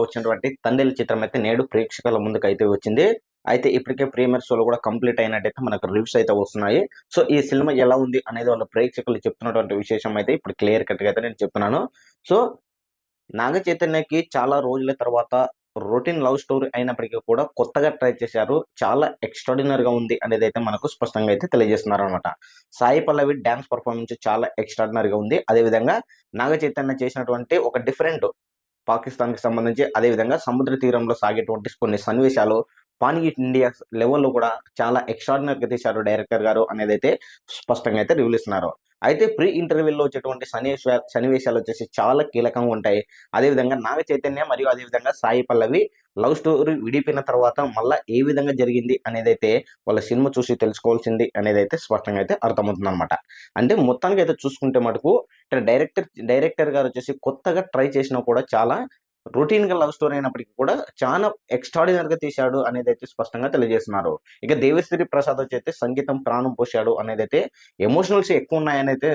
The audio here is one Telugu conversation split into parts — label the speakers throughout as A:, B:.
A: వచ్చినటువంటి తండేల్ చిత్రం అయితే నేడు ప్రేక్షకుల ముందుకు అయితే వచ్చింది. అయితే ఇప్పటికే ప్రీమియర్ షోలు కూడా కంప్లీట్ అయినట్టయితే మనకు రివ్యూస్ అయితే వస్తున్నాయి. సో ఈ సినిమా ఎలా ఉంది అనేది వాళ్ళ ప్రేక్షకులు చెప్తున్నటువంటి విశేషం అయితే ఇప్పుడు క్లియర్ కట్ గా అయితే నేను చెప్తున్నాను. సో నాగ చైతన్యకి చాలా రోజుల తర్వాత రొటీన్ లవ్ స్టోరీ అయినప్పటికీ కూడా కొత్తగా ట్రై చేశారు. చాలా ఎక్స్ట్రాడినరీ గా ఉంది అనేది అయితే మనకు స్పష్టంగా అయితే తెలియజేస్తున్నారు అనమాట. సాయి పల్లవి డాన్స్ పర్ఫార్మెన్స్ చాలా ఎక్స్ట్రాడినరీగా ఉంది. అదేవిధంగా నాగ చైతన్య చేసినటువంటి ఒక డిఫరెంట్ పాకిస్తాన్‌కి సంబంధించి అదేవిధంగా సముద్ర తీరంలో సాగేటువంటి కొన్ని సన్నివేశాలు పాన్ ఇండియా లెవెల్‌లో కూడా చాలా ఎక్స్ట్రార్డినరీగా తీశారు డైరెక్టర్ గారు అనేదైతే స్పష్టంగా అయితే రివీల్ ఇస్తున్నారు. అయితే ప్రీ ఇంటర్వ్యూలో వచ్చేటువంటి సన్నివేశాలు వచ్చేసి చాలా కీలకంగా ఉంటాయి. అదేవిధంగా నాగ చైతన్య మరియు అదేవిధంగా సాయి పల్లవి లవ్ స్టోరీ విడిపోయిన తర్వాత మళ్ళా ఏ విధంగా జరిగింది అనేదైతే వాళ్ళ సినిమా చూసి తెలుసుకోవాల్సింది అనేదైతే స్పష్టంగా అయితే అర్థమవుతుందన్నమాట. అంటే మొత్తానికైతే చూసుకుంటే మటుకు ఇక్కడ డైరెక్టర్ గారు వచ్చేసి కొత్తగా ట్రై చేసినా కూడా చాలా రొటీన్‌గా లవ్ స్టోరీ అయినప్పటికీ కూడా చానా ఎక్స్‌ట్రార్డినరీగా తీశాడు అనేదైతే స్పష్టంగా తెలియజేస్తున్నారు. ఇక దేవిశ్రీ ప్రసాద్ వచ్చైతే సంగీతం ప్రాణం పోశాడు అనేదైతే ఎమోషనల్స్ ఎక్కువున్నాయనైతే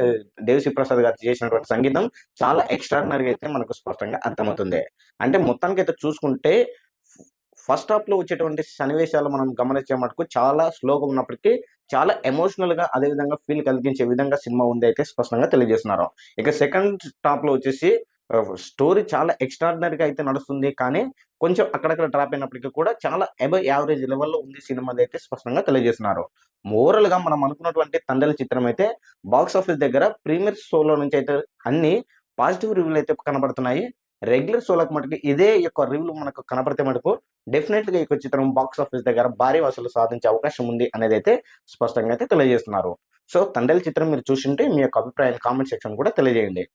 A: దేవిశ్రీ ప్రసాద్ గారు చేసినటువంటి సంగీతం చాలా ఎక్స్‌ట్రార్డినరీగా అయితే మనకు స్పష్టంగా అర్థమవుతుంది. అంటే మొత్తానికైతే చూసుకుంటే ఫస్ట్ హాఫ్‌లో వచ్చేటువంటి సన్నివేశాలు మనం గమనించే మటుకు చాలా స్లోగా ఉన్నప్పటికీ చాలా ఎమోషనల్‌గా అదేవిధంగా ఫీల్ కలిగించే విధంగా సినిమా ఉందైతే స్పష్టంగా తెలియజేస్తున్నారు. ఇక సెకండ్ హాఫ్‌లో వచ్చేసి స్టోరీ చాలా ఎక్స్‌ట్రార్డినరీగా అయితే నడుస్తుంది. కానీ కొంచెం అక్కడక్కడ డ్రాప్ అయినప్పటికీ కూడా చాలా అబోవ్ యావరేజ్ లెవెల్‌లో ఉంది సినిమాదైతే స్పష్టంగా తెలియజేస్తున్నారు. ఓవరాల్‌గా మనం అనుకున్నటువంటి 'తండేల్' చిత్రం అయితే బాక్స్ ఆఫీస్ దగ్గర ప్రీమియర్ షోలో నుంచి అయితే అన్ని పాజిటివ్ రివ్యూలు అయితే కనబడుతున్నాయి. రెగ్యులర్ షోలకు మటుకు ఇదే యొక్క రివ్యూలు మనకు కనపడితే మటుకు డెఫినెట్‌గా ఈ యొక్క చిత్రం బాక్స్ ఆఫీస్ దగ్గర భారీ వసూలు సాధించే అవకాశం ఉంది అనేదైతే స్పష్టంగా అయితే తెలియజేస్తున్నారు. సో 'తండేల్' చిత్రం మీరు చూసుంటే మీ యొక్క అభిప్రాయాన్ని కామెంట్ సెక్షన్ కూడా తెలియజేయండి.